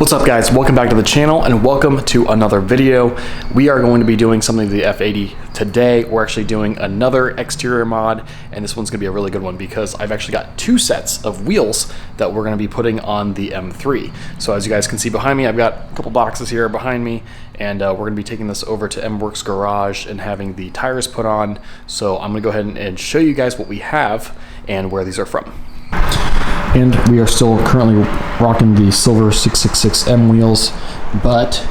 What's up guys, welcome back to the channel and welcome to another video. We are going to be doing something to the F80 today. We're actually doing another exterior mod, and this one's gonna be a really good one because I've actually got two sets of wheels that we're gonna be putting on the M3. So as you guys can see behind me, I've got a couple boxes here behind me, and we're gonna be taking this over to MWorks Garage and having the tires put on. So I'm gonna go ahead and show you guys what we have and where these are from. And we are still currently rocking the silver 666M wheels, but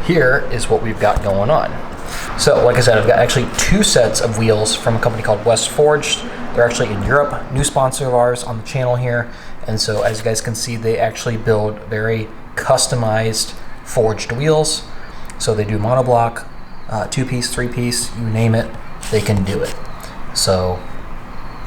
here is what we've got going on. So like I said, I've got actually two sets of wheels from a company called West Forged. They're actually in Europe, new sponsor of ours on the channel here. And so as you guys can see, they actually build very customized forged wheels. So they do monoblock, two-piece, three-piece, you name it, they can do it. So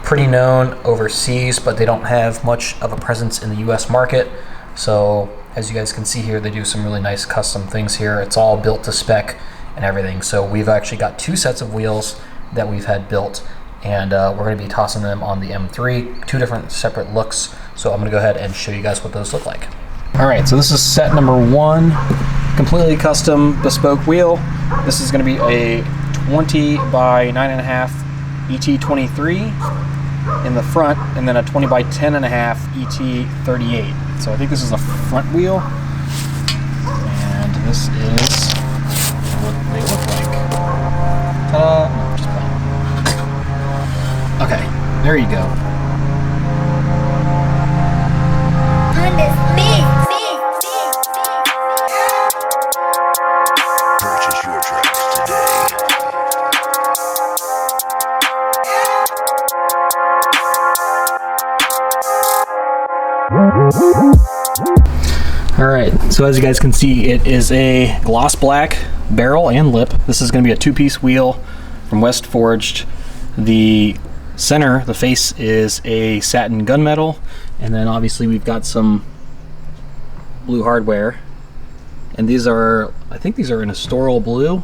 pretty known overseas, but they don't have much of a presence in the US market. So as you guys can see here, they do some really nice custom things here. It's all built to spec and everything. So we've actually got two sets of wheels that we've had built, and we're gonna be tossing them on the M3, two different separate looks. So I'm gonna go ahead and show you guys what those look like. All right, so this is set number one, completely custom bespoke wheel. This is gonna be a 20 by 9.5 ET23 in the front, and then a 20 by 10.5 ET38. So I think this is a front wheel, and this is what they look like. Ta-da! No, just playing. Okay, there you go. Purchase your tracks today. All right, so as you guys can see, it is a gloss black barrel and lip. This is going to be a two-piece wheel from West Forged. The center, the face, is a satin gunmetal, and then obviously we've got some blue hardware. And these are, I think these are in Estoril blue,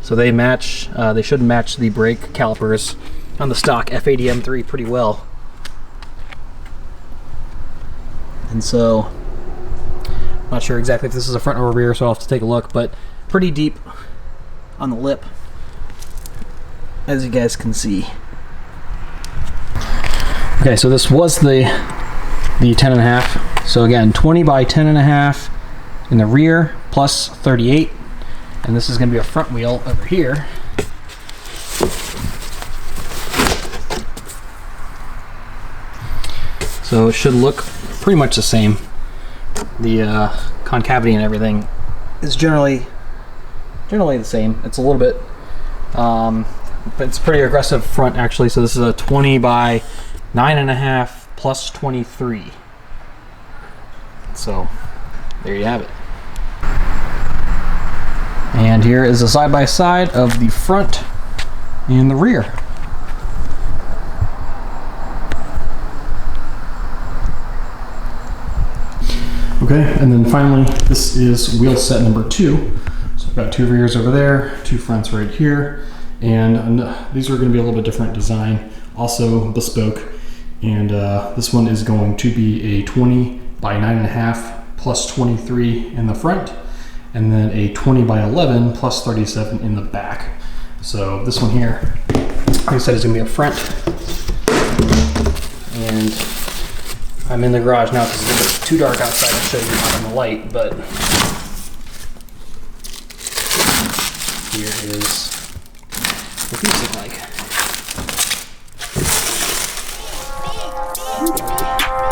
so they match. They should match the brake calipers on the stock F80 M3 pretty well. And so, not sure exactly if this is a front or rear, so I'll have to take a look, but pretty deep on the lip, as you guys can see. Okay, so this was the 10.5. So again, 20 by 10.5 in the rear, plus 38. And this is gonna be a front wheel over here. So it should look pretty much the same. The concavity and everything is generally the same. It's a little bit, but it's pretty aggressive front actually. So this is a 20 by 9.5 plus 23. So there you have it. And here is a side-by-side of the front and the rear. Okay, and then finally, this is wheel set number two. So I've got two rears over there, two fronts right here, and these are going to be a little bit different design, also bespoke. And this one is going to be a 20 by 9.5 plus 23 in the front, and then a 20 by 11 plus 37 in the back. So this one here, like I said, is going to be a front, and I'm in the garage now because it's a bit too dark outside to show you on the light, but here is what these look like. Purchase your tracks today.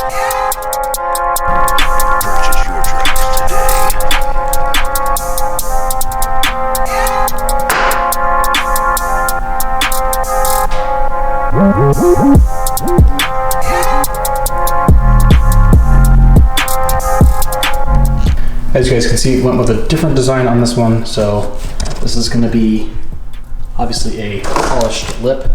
As you guys can see, went with a different design on this one. So this is going to be obviously a polished lip,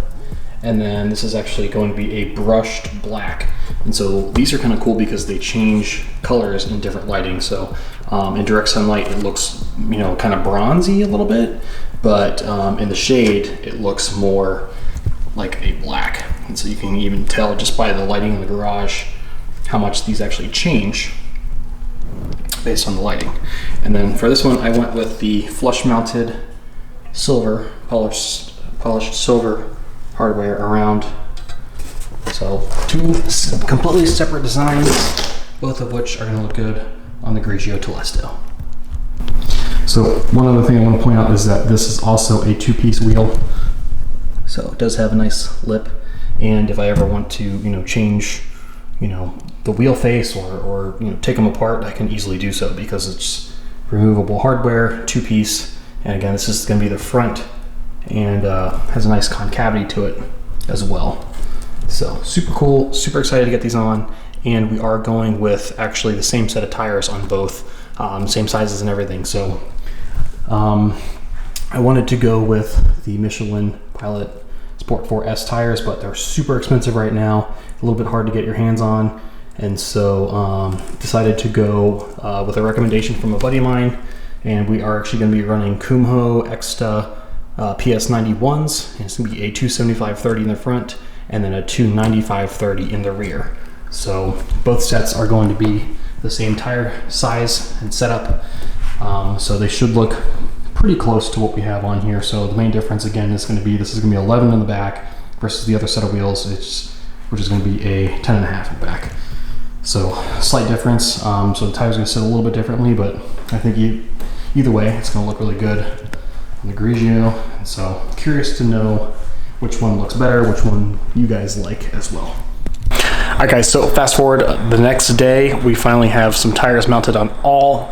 and then this is actually going to be a brushed black. And so these are kind of cool because they change colors in different lighting. So in direct sunlight, it looks, you know, kind of bronzy a little bit, but in the shade, it looks more like a black. And so you can even tell just by the lighting in the garage how much these actually change. based on the lighting. And then for this one, I went with the flush mounted silver, polished silver hardware around. So two completely separate designs, both of which are gonna look good on the Grigio Telesto. So one other thing I want to point out is that this is also a two-piece wheel. So it does have a nice lip, and if I ever want to, change, the wheel face or take them apart, I can easily do so because it's removable hardware, two-piece, and again, this is going to be the front, and has a nice concavity to it as well. So super cool, super excited to get these on, and we are going with actually the same set of tires on both, same sizes and everything. So I wanted to go with the Michelin Pilot Sport 4S tires, but they're super expensive right now, a little bit hard to get your hands on, and so decided to go with a recommendation from a buddy of mine, and we are actually going to be running Kumho Ecsta PS91s, and it's going to be a 275/30 in the front and then a 295/30 in the rear. So both sets are going to be the same tire size and setup, so they should look pretty close to what we have on here. So the main difference again is going to be, this is going to be 11 in the back versus the other set of wheels, which is going to be a 10.5 in the back. So slight difference. So the tire's going to sit a little bit differently, but I think either way it's going to look really good on the Grigio. So curious to know which one looks better, which one you guys like as well. All right guys, so fast forward the next day, we finally have some tires mounted on all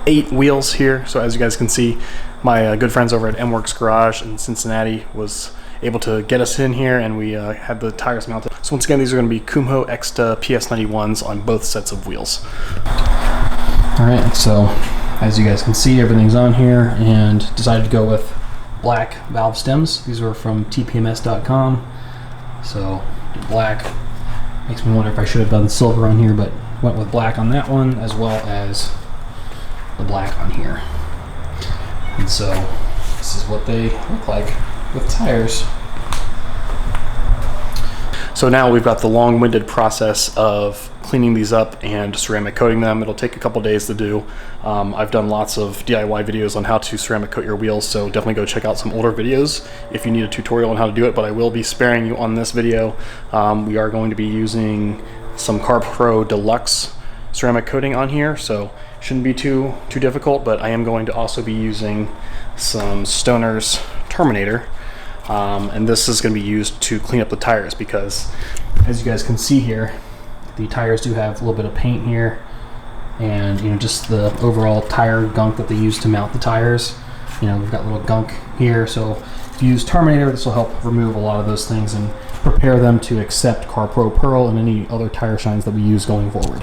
8 wheels here. So as you guys can see, my good friends over at MWorks Garage in Cincinnati was able to get us in here, and we had the tires mounted. So once again, these are going to be Kumho Ecsta PS91s on both sets of wheels. All right, so as you guys can see, everything's on here, and decided to go with black valve stems. These were from tpms.com. So black. Makes me wonder if I should have done silver on here, but went with black on that one, as well as the black on here. And so this is what they look like with tires. So now we've got the long-winded process of cleaning these up and ceramic coating them. It'll take a couple days to do. I've done lots of DIY videos on how to ceramic coat your wheels, so definitely go check out some older videos if you need a tutorial on how to do it, but I will be sparing you on this video. We are going to be using some CarPro Deluxe ceramic coating on here, so shouldn't be too difficult, but I am going to also be using some Stoner's Terminator, and this is going to be used to clean up the tires, because as you guys can see here, the tires do have a little bit of paint here, and just the overall tire gunk that they use to mount the tires. We've got little gunk here, so if you use Terminator, this will help remove a lot of those things and prepare them to accept CarPro Pearl and any other tire shines that we use going forward.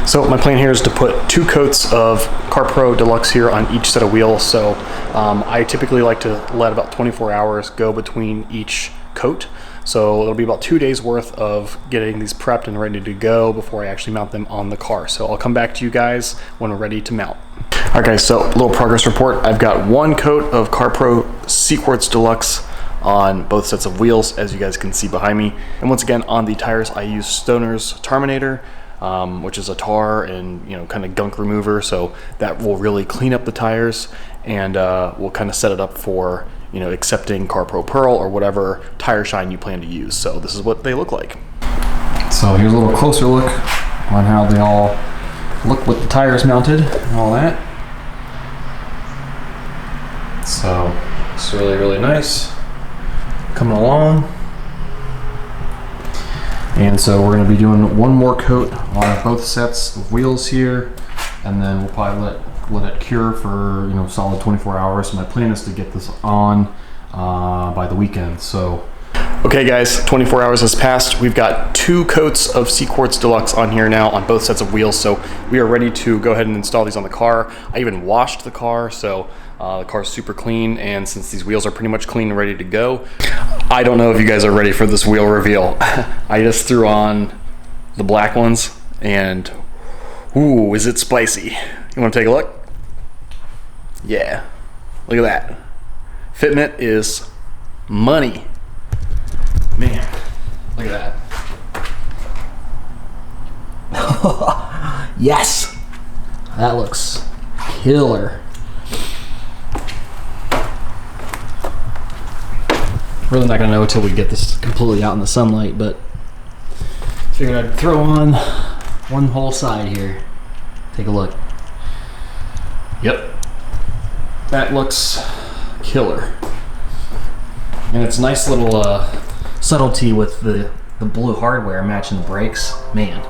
So my plan here is to put 2 coats of CarPro Deluxe here on each set of wheels. So I typically like to let about 24 hours go between each coat. So it'll be about 2 days worth of getting these prepped and ready to go before I actually mount them on the car. So I'll come back to you guys when we're ready to mount. All right guys, so a little progress report. I've got 1 coat of CarPro Sequartz Deluxe on both sets of wheels, as you guys can see behind me. And once again, on the tires, I use Stoner's Terminator, which is a tar and kind of gunk remover, so that will really clean up the tires, and we'll kind of set it up for accepting CarPro Pearl or whatever tire shine you plan to use. So this is what they look like. So here's a little closer look on how they all look with the tires mounted and all that. So it's really nice coming along. And so we're going to be doing 1 more coat on both sets of wheels here, and then we'll probably let it cure for solid 24 hours. So my plan is to get this on by the weekend. So okay guys, 24 hours has passed. We've got 2 coats of Sequartz Deluxe on here now on both sets of wheels, so we are ready to go ahead and install these on the car. I even washed the car, so the car's super clean, and since these wheels are pretty much clean and ready to go, I don't know if you guys are ready for this wheel reveal. I just threw on the black ones, and ooh, is it spicy. You want to take a look? Yeah, look at that. Fitment is money. Man, look at that. Yes, That looks killer. Really not gonna know until we get this completely out in the sunlight, but figured I'd throw on one whole side here. Take a look. Yep. That looks killer. And it's a nice little subtlety with the blue hardware matching the brakes. Man.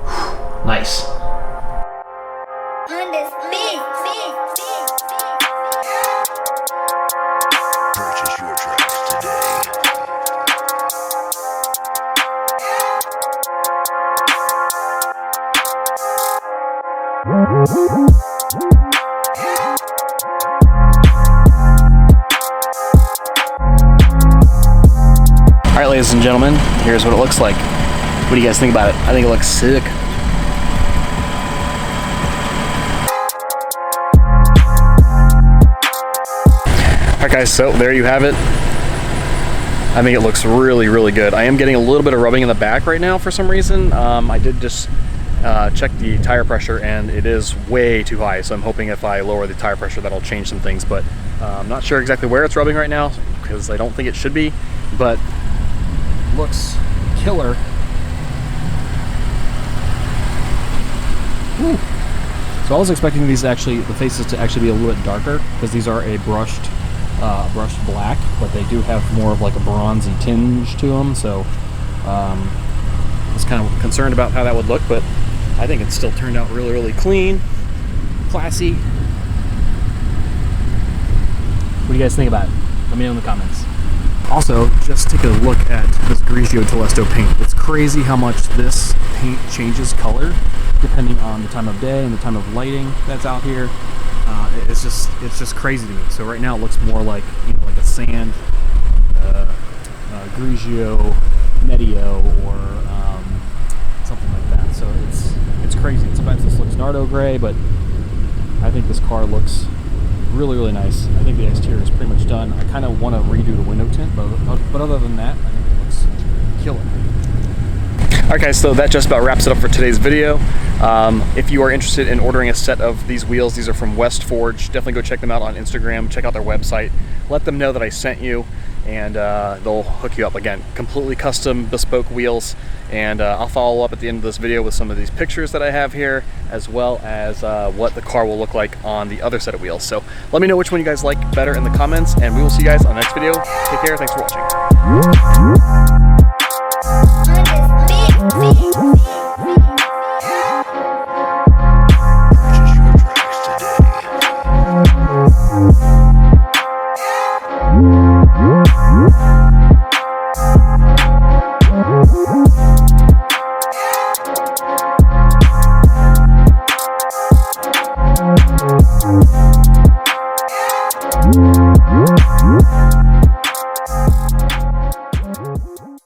Whew. Nice. Purchase your tracks today. All right, ladies and gentlemen, here's what it looks like. What do you guys think about it? I think it looks sick. All right, guys, so there you have it. I think it looks really, really good. I am getting a little bit of rubbing in the back right now for some reason. I did just check the tire pressure and it is way too high. So I'm hoping if I lower the tire pressure, that'll change some things, but I'm not sure exactly where it's rubbing right now because I don't think it should be, but looks killer. Woo. So I was expecting these the faces to actually be a little bit darker because these are a brushed black, but they do have more of like a bronzy tinge to them. So I was kind of concerned about how that would look, but I think it still turned out really, really clean, classy. What do you guys think about it? Let me know in the comments. Also, just take a look at this Grigio Telesto paint. It's crazy how much this paint changes color depending on the time of day and the time of lighting that's out here. It's just crazy to me. So right now it looks more like, you know, like a sand Grigio Medio or something like that. So it's crazy. Sometimes this looks Nardo gray, but I think this car looks really, really nice. I think the exterior is pretty much done. I kind of want to redo the window tint, but other than that, I think it looks killer. Alright guys, so that just about wraps it up for today's video. If you are interested in ordering a set of these wheels, these are from West Forge. Definitely go check them out on Instagram, check out their website. Let them know that I sent you, and they'll hook you up. Again, completely custom, bespoke wheels. And I'll follow up at the end of this video with some of these pictures that I have here, as well as what the car will look like on the other set of wheels. So let me know which one you guys like better in the comments, and we will see you guys on the next video. Take care, thanks for watching. Purchase your tracks today.